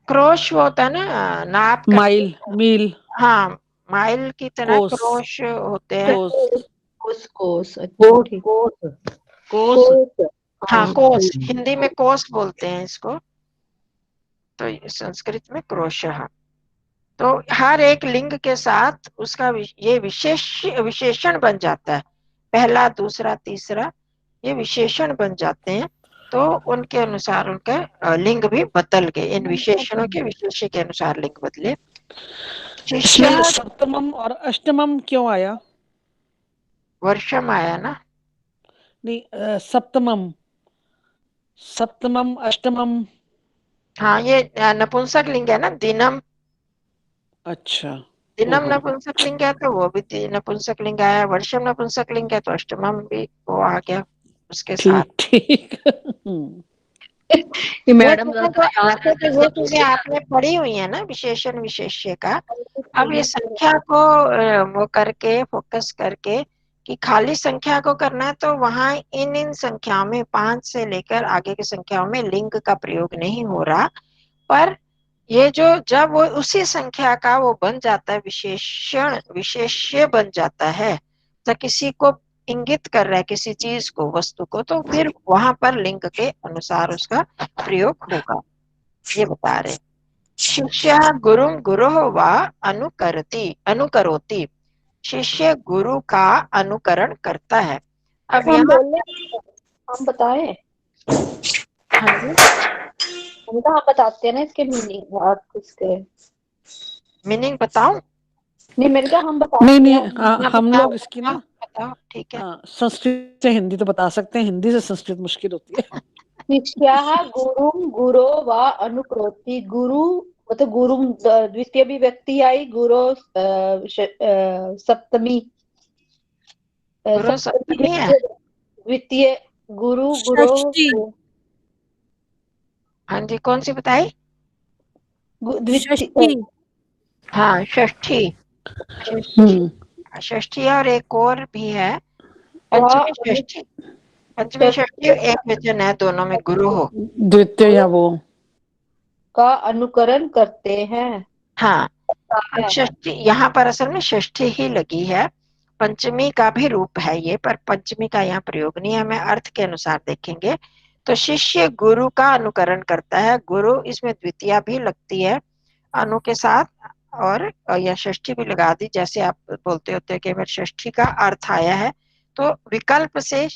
क्रोश वो होता है ना, नाप का। माइल, मील, हाँ, माइल की तरह कोस, क्रोश होते हैं। कोस, कोस कोस, अच्छा ठीक। कोस। हाँ कोस, हिंदी में कोस बोलते हैं इसको, तो संस्कृत में क्रोशः। तो हर एक लिंग के साथ उसका ये विशेषण बन जाता है, पहला दूसरा तीसरा ये विशेषण बन जाते हैं, तो उनके अनुसार उनका लिंग भी बदल गए, इन विशेषणों के विशेष्य के अनुसार लिंग बदले। इसमें सप्तमम और अष्टमम क्यों आया? वर्षम आया ना, नहीं, सप्तमम, सप्तमम अष्टमम। हाँ ये नपुंसक लिंग है ना, दिनम। अच्छा, दिनम नपुंसक लिंग है तो वो भी नपुंसक लिंग आया, वर्षम नपुंसक लिंग है तो अष्टमम भी वो आ गया उसके साथ। ठीक। ये मैडम तो ये चीजें आपने पढ़ी हुई है ना, विशेषण विशेष्य का। अब ये संख्या को वो करके फोकस करके कि खाली संख्या को करना है तो वहां इन संख्याओं में 5 से लेकर आगे की संख्याओं में लिंग का प्रयोग नहीं हो रहा, पर ये जो जब वो उसी संख्या का वो बन जाता है, विशेषण विशेष्य बन जाता है, तो किसी को इंगित कर रहा है किसी चीज को, वस्तु को, तो फिर वहां पर लिंग के अनुसार उसका प्रयोग होगा, ये बता रहे। शिष्य गुरुं गुरोः वा अनुकरोति, शिष्य गुरु का अनुकरण करता है। अब हम यहाँ बोले, हम बताए, हाँ जी, हम तो हम बताते हैं ना इसके मीनिंग, आप इसके मीनिंग बताऊं? नहीं, मैंने कहा हम बताते नहीं नहीं हैं। हम बताओ लोग इसकी ना बताओ, ठीक है। संस्कृत से हिंदी तो बता सकते हैं, हिंदी से संस्कृत मुश्किल होती है। शिष्याः गुरुं गुरो वा अनुकरोति, गुरु मतलब गुरु द्वितीय भी व्यक्ति आई, गुरो सप्तमी, गुरु सप्तमी सप्तमी है। द्वितीय गुरु गुरो, षष्ठी, हाँ जी, कौन सी बताई? द्वितीय, षष्ठी, हाँ, षष्ठी। षष्ठी और एक और भी है, पंचमी षष्ठी। पंचमी षष्ठी एक वचन है, दोनों में गुरु हो। द्वितीय या वो का अनुकरण करते हैं। हाँ, षष्ठी यहाँ पर असल में षष्ठी ही लगी है, पंचमी का भी रूप है ये, पर पंचमी का यहाँ प्रयोग नहीं है, हमें अर्थ के अनुसार देखेंगे। तो शिष्य गुरु का अनुकरण करता है, गुरु इसमें द्वितीया भी लगती है अनु के साथ, और यह षष्ठी भी लगा दी, जैसे आप बोलते होते हैं कि षष्ठी का अर्थ आया है, तो विकल्प से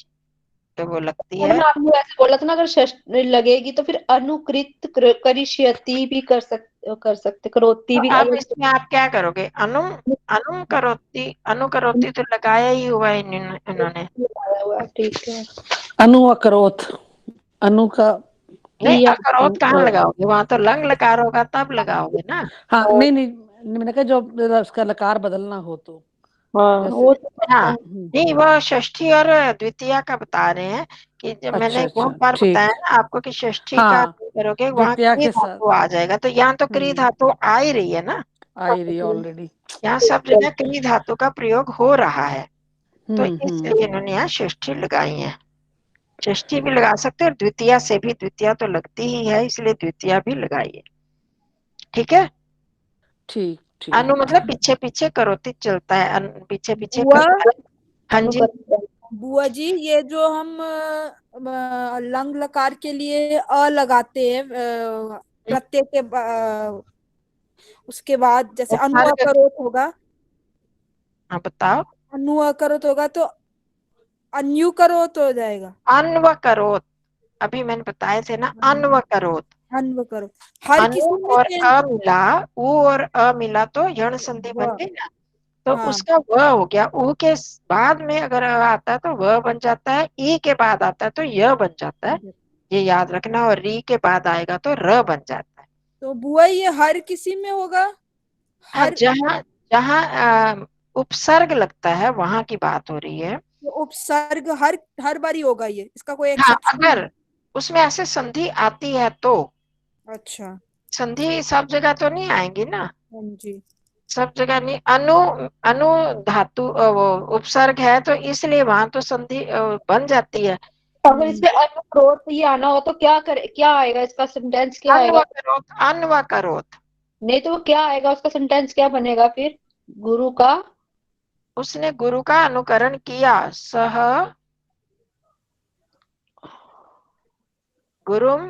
तो वो लगती है। आपने ऐसे बोला था ना, अगर षष्ठी लगेगी तो फिर अनुकृत करिष्यति भी कर सकते करोति भी। तो अब इसमें आप क्या करोगे? अनुम करोती तो लगाया ही हुआ है इन्होंने। ठीक है, अनु अकरोत, अनु का नहीं, अकरोत कहाँ लगाओगे? वहां तो लंग लकार होगा तब लगाओगे ना। हाँ नहीं नहीं मैंने कहा जो उसका लकार बदलना हो तो वो हाँ, नहीं, वो षष्ठी और द्वितीया का बता रहे हैं कि जब मैंने बहुत बार बताया ना आपको कि षष्ठी का करोगे वहां क्री धातु आ जाएगा, तो यहाँ तो क्री धातु आ ही रही है ना, आ ही रही ऑलरेडी, यहाँ सब जगह क्री धातु का प्रयोग हो रहा है, तो इसलिए इन्होंने यहाँ षष्ठी लगाई है। षष्ठी भी लगा सकते हैं और द्वितीया से भी, द्वितीया तो लगती ही है इसलिए द्वितीया भी लगाइए, ठीक है। ठीक ठीक। अनु मतलब पीछे पीछे करोती चलता है, पीछे पीछे बुआ, करता है। हाँ जी बुआ जी, ये जो हम लंग लकार के लिए अ लगाते हैं प्रत्यय के उसके बाद, जैसे अनुकरोत होगा, हाँ बताओ। अनुकरोत होगा तो अन्युकरोत हो जाएगा। अन्वकरोत, अभी मैंने बताए थे ना, अन्वकरोत। अन्वकरोत हर किसी में और अ मिला, उ और अ मिला तो यण संधि बन गई ना, तो उसका व हो गया। उ के बाद में अगर अ आता है तो व बन जाता है, ई के बाद आता है तो य बन जाता है, ये याद रखना, और री के बाद आएगा तो र बन जाता है। तो बुआ ये हर किसी में होगा, हर जहाँ जहाँ उपसर्ग लगता है वहां की बात हो रही है। उपसर्ग हर बारी होगा ये, इसका कोई हाँ, एक्सेप्शन? अगर उसमें ऐसे संधि आती है तो। अच्छा, संधि सब जगह तो नहीं आएंगी ना, जी, सब जगह नहीं। अनु अनु धातु वो उपसर्ग है तो इसलिए वहां तो संधि बन जाती है। अगर इसमें अनुक्रोध ये आना हो तो क्या आएगा, इसका सेंटेंस क्या आएगा? अन्वकरोत। नहीं तो वो क्या आएगा, उसका सेंटेंस क्या बनेगा फिर? गुरु का, उसने गुरु का अनुकरण किया, सह गुरुम।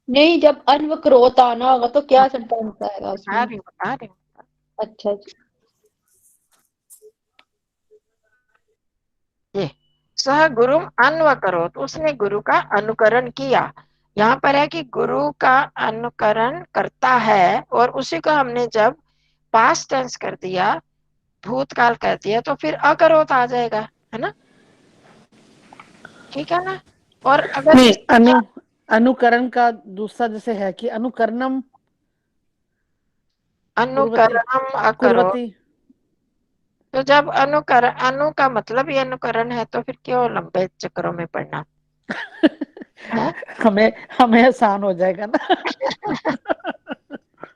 नहीं, जब अन्वक्रोत आना होगा तो क्या सेंटेंस आएगा उसमें? बता रही हूँ। अच्छा जी, ये सह गुरुम अन्वकरोत, उसने गुरु का अनुकरण किया। यहाँ पर है कि गुरु का अनुकरण करता है, और उसी को हमने जब पास्ट टेंस कर दिया, भूतकाल कर दिया, तो फिर अकरोत आ जाएगा, है ना, ठीक है ना। और अगर नहीं अनुकरण का दूसरा जैसे है कि अनुकरणम अनुकरणम अकरोत, तो जब अनु का मतलब ही अनुकरण है, तो फिर क्यों लंबे चक्रों में पड़ना। हमें आसान हो जाएगा ना।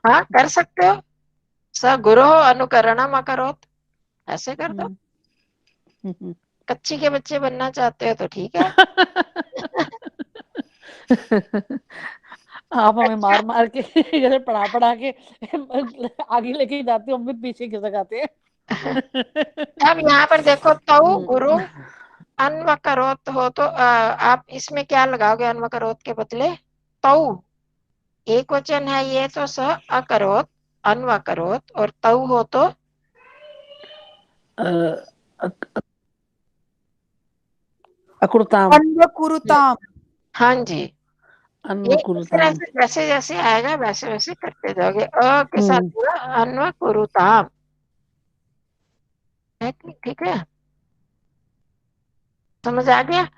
हाँ, कर सकते हो। स गुरो अनुकरणम अकरोत, ऐसे कर दो। हम्म। कच्ची के बच्चे बनना चाहते हो तो ठीक है। आप हमें अच्छा, मार मार के जैसे पढ़ा के आगे लेके जाते हो, हम भी पीछे खिसक आते हैं। अब यहाँ पर देखो तऊ गुरु अन्व करोत हो तो आप इसमें क्या लगाओगे अन्व करोत के बदले? तऊ एक वचन है ये तो स अकरोत अन्व करोत, और तऊ हो तो अकुरताम। अन्वकुरुताम। हाँ जी। ये इस तरह अन्वकुरताम। से जैसे जैसे आएगा वैसे वैसे करते जाओगे। अ के साथ पूरा अन्व कुरुताम है कि ठीक है? समझ आ गया?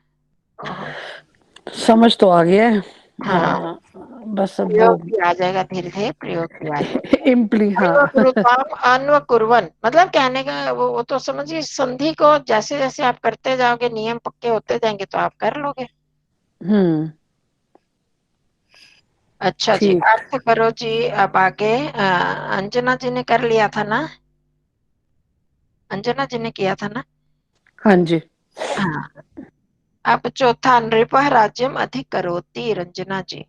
समझ तो आ गया है। हाँ, बस अब वो प्रयोग भी आ जाएगा, धीरे धीरे प्रयोग भी आ जाएगा। इम्पली, हाँ। अन्व कुरुताम अन्व कुर्वन मतलब कहने का वो तो समझिए, संधि को जैसे जैसे आप करते जाओगे नियम पक्के होते जाएंगे तो आप कर लोगे। अच्छा जी, ठीक। अर्थ करो जी। अब आगे अंजना जी ने कर लिया था ना? अंजना जी ने किया था ना? हाँ जी। हाँ। अब चौथा, नृपः राज्यम अधिकरोति, रंजना जी।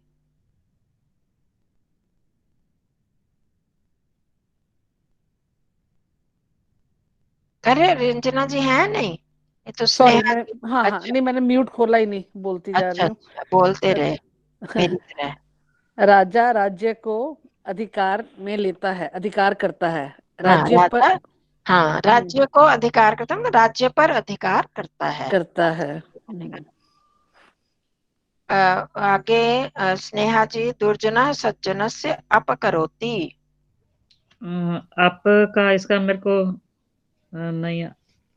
करे रंजना जी है नहीं? ये तो सॉरी, स्नेहा मैं, जी। हाँ हाँ, अच्छा नहीं मैंने म्यूट खोला ही नहीं, बोलती जा अच्छा रही हूँ। अच्छा, बोलते रहे मेरी तरह। राजा राज्य को अधिकार में लेता है, अधिकार करता है हाँ राज्य पर। राजा, हाँ राज्य को अधिकार करता है, मतलब राज्य पर अधिकार करता है। करता है। आगे स्नेहा जी, दुर्जना सज्जनस्य अपकरोति। आपका इसका मेरे को नहीं,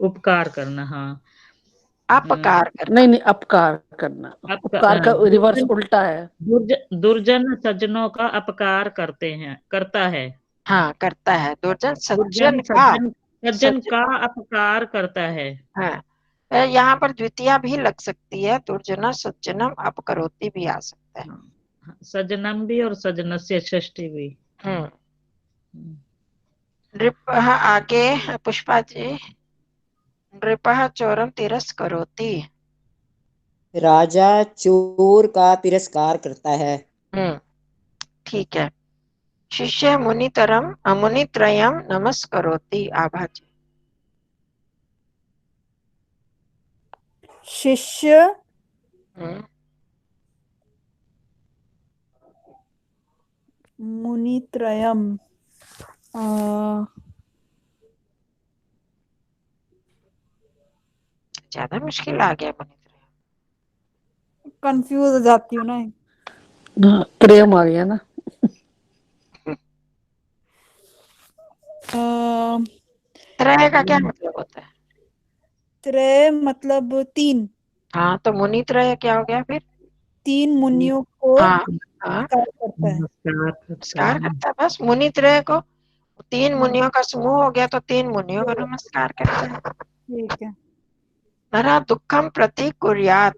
उपकार करना, हाँ। अपकार करना। नहीं नहीं, अपकार करना, उपकार का रिवर्स उल्टा है। दुर्जन सज्जनों का अपकार करते हैं, करता है। हाँ करता है, दुर्जन दुर्जन सज्जन का। सज्जन सज्जन सज्जन, का अपकार करता है। हाँ यहाँ पर द्वितीया भी लग सकती है, दुर्जना सज्जनम अपकरोति भी आ सकता है। हाँ, सज्जनम भी और सज्जनस्य षष्ठी भी। नृपः आगे पुष्पा जी, नृपः चोरम तिरस्करोति। राजा चोर का तिरस्कार करता है। ठीक है। शिष्य मुनितरम मुनित्रयम नमस्करोति, आभा जी। शिष्य मुनित्रयम, ज्यादा मुश्किल आ गया मुनित्रयम। कंफ्यूज हो जाती हूँ ना। प्रेम आ गया ना। त्रय का क्या मतलब होता है? त्रय मतलब तीन। हाँ तो मुनित्रय क्या हो गया फिर? तीन मुनियों को हाँ हाँ, नमस्कार करता है। नमस्कार करता है, बस मुनित्रय को। तीन मुनियों का समूह हो गया तो तीन मुनियों को नमस्कार करते हैं। ठीक है। नरा दुखम प्रति कुर्यात,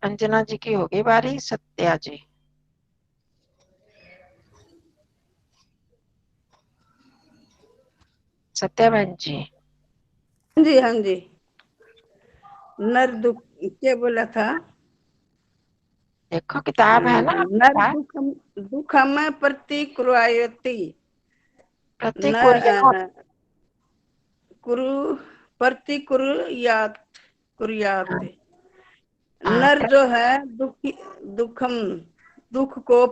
अंजना जी की होगी बारी। सत्या जी। सत्या बहन जी। हाँ जी हाँ जी। नर दुख क्या बोला था? देखो किताब है ना आपके नर पास? दुखम दुखम प्रतिकुर्याति। प्रति कुर्यात। न कुरु प्रतिकुर्यात कुर्यात। नर जो है दुखी दुखम दुख को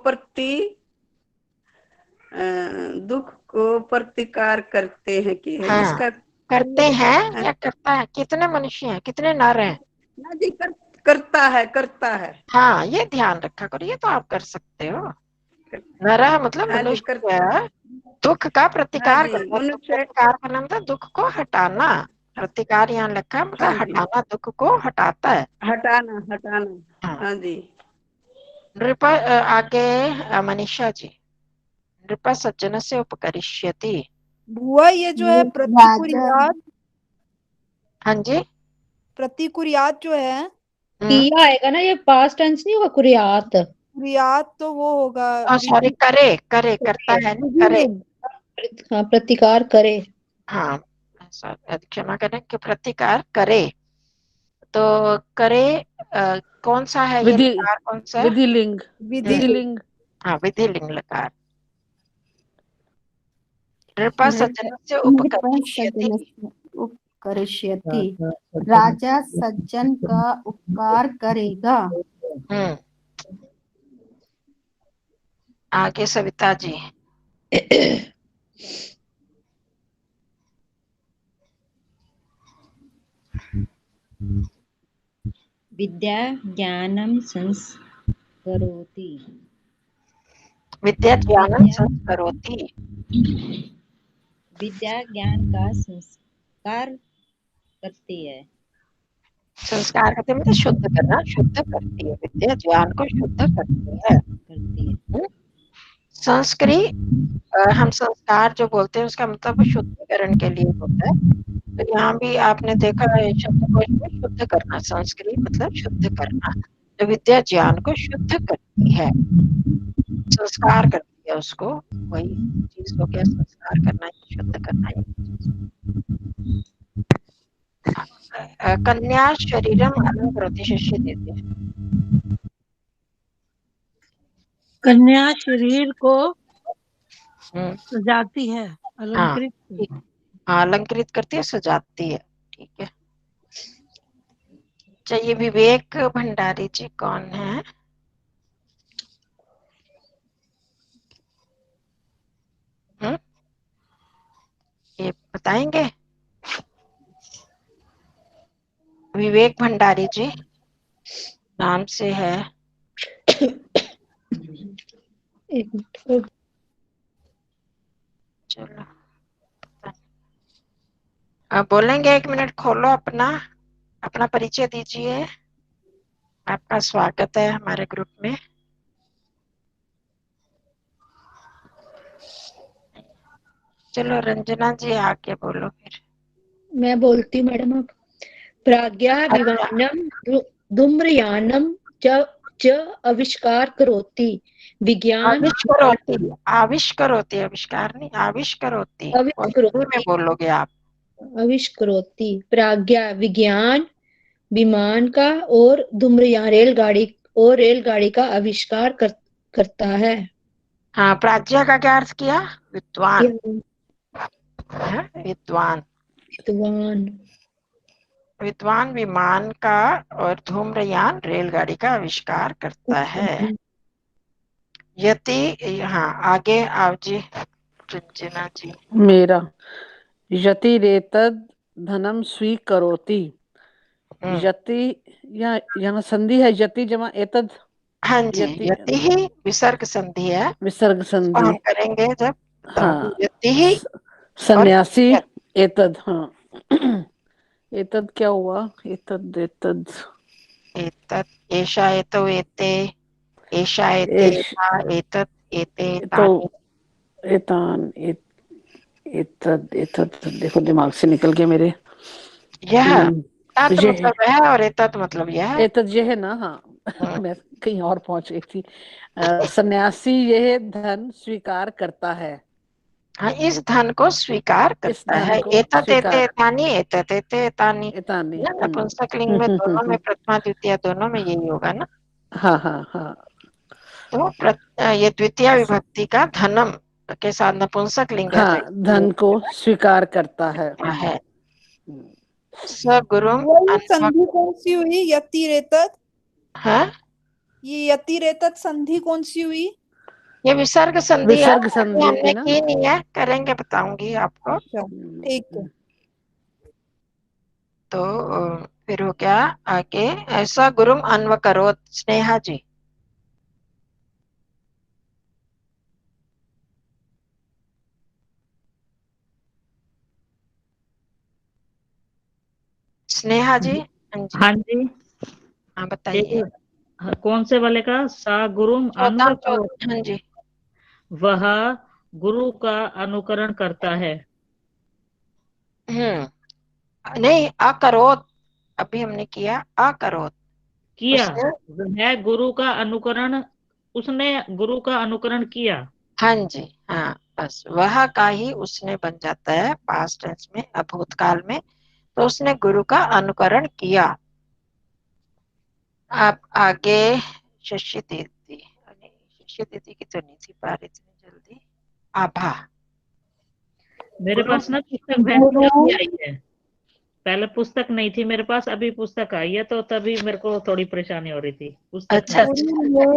दुख को प्रतिकार करते हैं कि है हाँ इसका करते हैं या करता है? कितने मनुष्य हैं, कितने नर हैं? ना जी करता है करता है। हाँ ये ध्यान रखा करो, ये तो आप कर सकते हो। नरा मतलब हाँ जी मनुष्य दुख का हाँ प्रतिकार जी करता है। तो मनुष्य। प्रतिकार का नाम था दुख को हटाना। प्रतिकार यहाँ लिखा है, हाँ मतलब जी हटाना, दुख को हटाता है। हटाना हटाना। हाँ। हाँ जी। नृप आगे मनीषा जी, नृप सज्जन से उपकरिष्यति। बुआ ये जो है राजा प्रतिकुर्यात, हाँ जी। प्रतिकुर्यात जो है, किया आएगा ना, ये पास्ट टेंस नहीं होगा कुरियात। कुर्यात तो वो होगा सॉरी, करे करे करता है ना, करे। हाँ, प्रतिकार करे। हाँ क्षमा करें, कि प्रतिकार करे। तो करे कौन सा है ये विधि लकार, कौन सा है? विधिलिंग विधि विधिलिंग हाँ, विधिलिंग लकार। नृपा सज्जनस्य उपकरिष्यति। उपकरिष्यति, राजा सज्जन का उपकार करेगा। आगे सविता जी। विद्या ज्ञानम संस्करोति। विद्या ज्ञानं संस्करोति। विद्या ज्ञान का संस्कार करती है। संस्कार करते मतलब शुद्ध करना, शुद्ध करती है। विद्या ज्ञान को शुद्ध करती है। संस्कृत हम संस्कार जो बोलते हैं उसका मतलब शुद्धिकरण के लिए होता है। तो यहाँ भी आपने देखा है शब्दकोश में शुद्ध करना, संस्कृत मतलब शुद्ध करना। तो विद्या ज्ञान को शुद्ध करती है, संस्कार करती है उसको। वही चीज को क्या संस्कार करना है, शुद्ध करना है। कन्या शरीरम अलंकृति शिष्य देते हैं। कन्या शरीर को सजाती है, अलंकृत अलंकृत करती है, सजाती है। ठीक है। चाहिए विवेक भंडारी जी कौन है? ये बताएंगे? विवेक भंडारी जी नाम से है। एक मिनट। चलो अब बोलेंगे, 1 मिनट खोलो अपना परिचय दीजिए। आपका स्वागत है हमारे ग्रुप में। चलो रंजना जी आके बोलो फिर। मैं बोलती हूँ मैडम। अब प्राज्ञा विमानम धूम्रयानम च आविष्कार करोति। विज्ञान आविष्करोति, आविष्कार नहीं, आविष्करोति में बोलोगे आप। आविष्करोति। प्राज्ञा विज्ञान विमान का और धूम्रयान रेलगाड़ी का आविष्कार करता है। हाँ, प्राज्ञा का क्या अर्थ किया? विद्वान। विद्वान विद्वान विमान का और धूम्रयान रेलगाड़ी का आविष्कार करता है। यति, हाँ आगे आओ जी रंजना जी। मेरा यति रेतद धनम स्वीकरोति। यति यहाँ संधि है, यति जमा एतद। हाँ जी, यति ही विसर्ग संधि है। विसर्ग संधि हम करेंगे जब। हाँ, यति ही सन्यासी एतद। हाँ एतद क्या हुआ? एतद एतद एषा एतो एते, एषा एते एतत् एते एतान एतद एतद। देखो दिमाग से निकल गया मेरे। यह मतलब है और एतत् मतलब यह है। एतद यह है ना। हाँ मैं कहीं और पहुंच गई थी। सन्यासी यह धन स्वीकार करता है। हाँ, इस धन को स्वीकार करता है। एतत् एते एतानि, एतत् एते एतानि। नपुंसकलिंग में दोनों में, प्रथमा द्वितीय दोनों में यही होगा ना। हाँ हाँ हाँ। तो ये द्वितीय विभक्ति का धनम के साथ नपुंसकलिंग है। हाँ, धन को स्वीकार करता है। सगुरुम संधि कौन सी हुई? यति रेतत। हाँ, ये यति रेतत संधि कौन सी हुई? ये विसर्ग संधि है। विसर्ग संधि हमने की नहीं है, करेंगे, बताऊंगी आपको। ठीक है। तो फिर हो गया आगे। ऐसा गुरुम अन्वकरोत। स्नेहा जी। स्नेहा जी। हाँ जी, हाँ बताइए। कौन से वाले का? सा गुरुम अन्वकरोत। हाँ जी। वह गुरु का अनुकरण करता है। नहीं, अकरोत अभी हमने किया। अकरोत किया। वह गुरु का अनुकरण, उसने गुरु का अनुकरण किया। हाँ जी, हाँ, बस वह का ही उसने बन जाता है पास्ट टेंस में, भूतकाल में। तो उसने गुरु का अनुकरण किया। आप आगे शशि दीदी, अरे शशि दीदी की तो नहीं थी बात इतनी जल्दी। आभा। मेरे गुरु पास ना पुस्तक बहन जी अभी आई है, पहले पुस्तक नहीं थी मेरे पास, अभी पुस्तक आई है, तो तभी मेरे को थोड़ी परेशानी हो रही थी, पुस्तक अच्छा नहीं। अच्छा,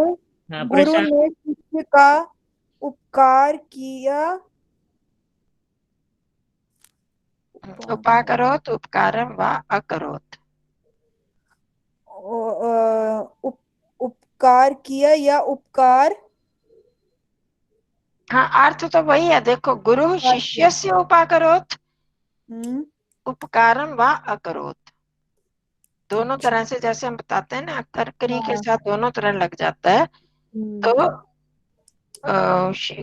हाँ, गुरु परेशान। ने शिष्य का उपकार किया। उपाकरोत् उपकारम व अकरोत्। उपकार किया या उपकार। हाँ, अर्थ तो वही है, देखो, गुरु शिष्यस्य उपाकरोत् हम्म, उपकारम व अकरोत्। दोनों अच्छा। तरह से जैसे हम बताते हैं ना, कर्करी के हाँ। साथ दोनों तरह लग जाता है। तो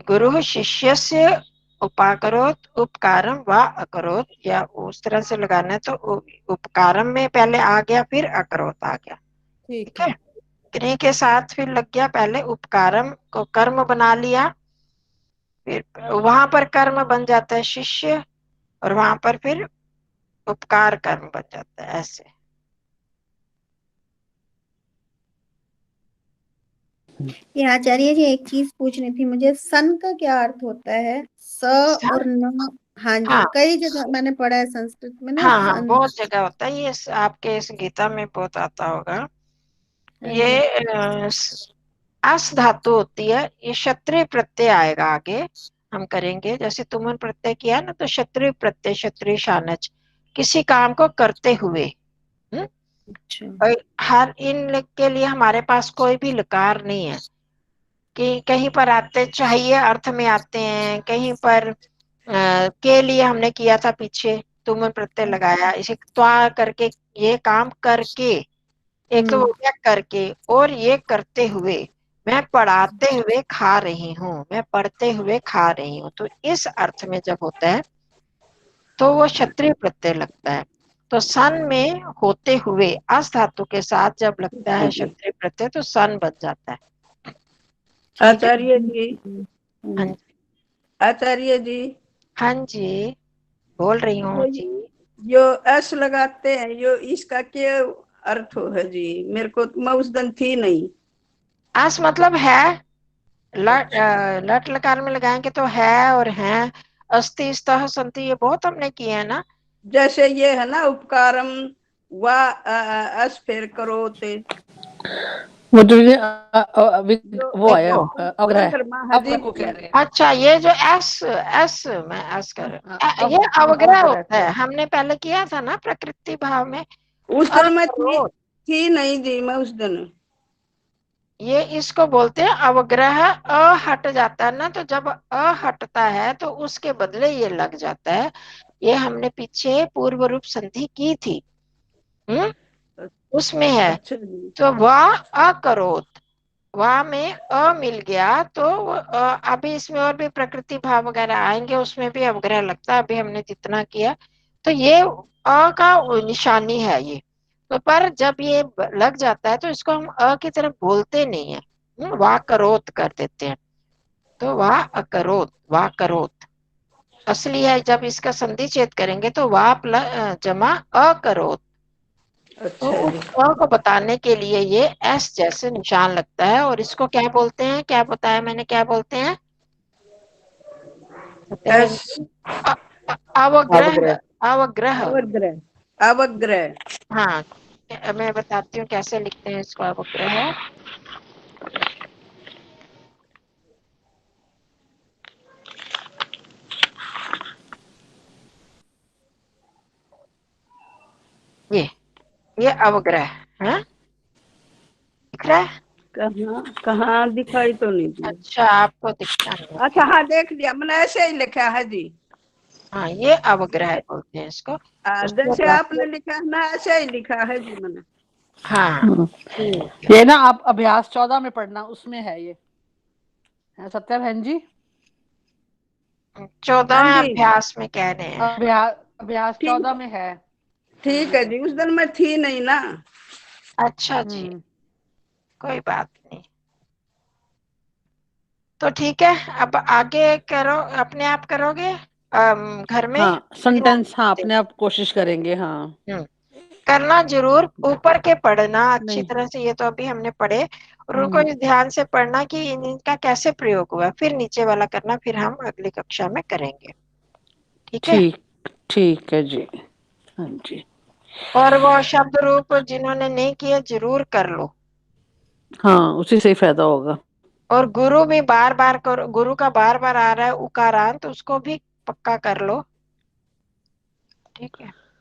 गुरु शिष्यस्य उपाकरोत् उपकारम व अकरोत्, या उस तरह से लगाना है तो उपकारम में पहले आ गया फिर अकरोत् आ गया। ठीक ठीक है। है, क्रिया के साथ फिर लग गया, पहले उपकारम को कर्म बना लिया, फिर वहां पर कर्म बन जाता है शिष्य, और वहां पर फिर उपकार कर्म बन जाता है, ऐसे। ये आचार्य जी एक चीज पूछनी थी मुझे, सन का क्या अर्थ होता है? स और न। हाँ जी, हाँ कई जगह मैंने पढ़ा है संस्कृत में ना हाँ हाँ, सन। बहुत जगह होता है ये, आपके इस गीता में बहुत आता होगा। हाँ ये जी। अस धातु होती है, ये क्षत्रिय प्रत्यय आएगा आगे, हम करेंगे। जैसे तुमन प्रत्यय किया ना, तो क्षत्रिय प्रत्यय, क्षत्रिय शानच, किसी काम को करते हुए। हम्म? अच्छा। और हर इन के लिए हमारे पास कोई भी लकार नहीं है, कि कहीं पर आते चाहिए अर्थ में आते हैं, कहीं पर के लिए हमने किया था पीछे, तुमन प्रत्यय लगाया, इसे त्वा करके, ये काम करके, एक तो हो गया करके, और ये करते हुए, मैं पढ़ाते हुए खा रही हूँ, मैं पढ़ते हुए खा रही हूँ, तो इस अर्थ में जब होता है तो वो क्षत्रिय प्रत्यय लगता है। तो सन में होते हुए अस धातु के साथ जब लगता है क्षत्रिय प्रत्यय, तो सन बन जाता है। ठीक है। आचार्य जी, हाँ जी, आचार्य जी, हाँ जी, बोल रही हूँ जो जी। जो एस लगाते हैं, यो इसका क्या अर्थ है जी? मेरे को मैं उस दिन थी नहीं। अस मतलब है, लट लट लकार में लगाएंगे तो है और हैं, अस्ति स्तः संति, ये बहुत हमने किए हैं ना। जैसे ये है ना उपकारम व एस फिर करो ते, वो जो ये जो वो आया देखो, अग्रह, चंद्रमा अग्रह को कह रहे हैं। अच्छा, ये जो एस, एस मैं एस कर, ये अवग्रह अवग्रह होता है, हमने पहले किया था ना प्रकृति भाव में। उस दिन मैं अकरोत्, थी नहीं जी, मैं उस दिन। ये इसको बोलते हैं अवग्रह। अ हट जाता है ना, तो जब अ हटता है तो उसके बदले ये लग जाता है। ये हमने पीछे पूर्व रूप संधि की थी, उसमें है। अच्छा जी। तो वह अकरोत्, वहां में अ मिल गया, तो अभी इसमें और भी प्रकृति भाव वगैरह आएंगे, उसमें भी अवग्रह लगता है, अभी हमने जितना किया। तो ये अ का निशानी है ये। तो पर जब ये लग जाता है तो इसको हम अ की तरफ बोलते नहीं है, वाह करोत कर देते हैं। तो वाह अकरोत, वाह करोत असली है। जब इसका संधि छेद करेंगे तो वाह जमा अकरोत। तो अच्छा उस जी। अ को बताने के लिए ये एस जैसे निशान लगता है, और इसको क्या बोलते हैं, क्या बताया मैंने, क्या बोलते हैं सत्यमेव एस जी? अवग्रह, अवग्रह। अवग्रह। अवग्रह, अवग्रह। हाँ, मैं बताती हूँ कैसे लिखते हैं इसको, अवग्रह। ये अवग्रह है, दिख रहा है? कहाँ कहाँ दिखाई तो नहीं दी। अच्छा, आपको दिखता नहीं अच्छा है। हाँ, देख लिया मैंने, ऐसे ही लिखा है जी। हाँ, ये अवग्रह बोलते हैं इसको। उसको जैसे आपने वैसे, लिखा है ना, ऐसे ही लिखा है जी मैंने। हाँ ठीक है। ये ना आप अभ्यास 14 में पढ़ना, उसमें है ये, है सत्या बहन जी? 14वें हाँ जी, अभ्यास में कह रहे हैं। अभ्यास ठीक 14 है, में है। ठीक है जी, उस दिन मैं थी नहीं ना। अच्छा जी, कोई बात नहीं। तो ठीक है, अब आगे करो, अपने आप करोगे घर में। हाँ सेंटेंस, हाँ अपने आप कोशिश करेंगे। हाँ करना जरूर, ऊपर के पढ़ना अच्छी नहीं। तरह से, ये तो अभी हमने पढ़े, और उनको इस ध्यान से पढ़ना कि इनका कैसे प्रयोग हुआ, फिर नीचे वाला करना, फिर हम अगली कक्षा में करेंगे। ठीक है। ठीक है जी। हाँ जी। और वो शब्द रूप जिन्होंने नहीं किए जरूर कर लो। हाँ उसी से ही फायदा होगा। और गुरु भी बार बार करो, गुरु का बार बार आ रहा है उकारांत, उसको भी पक्का कर लो। ठीक है।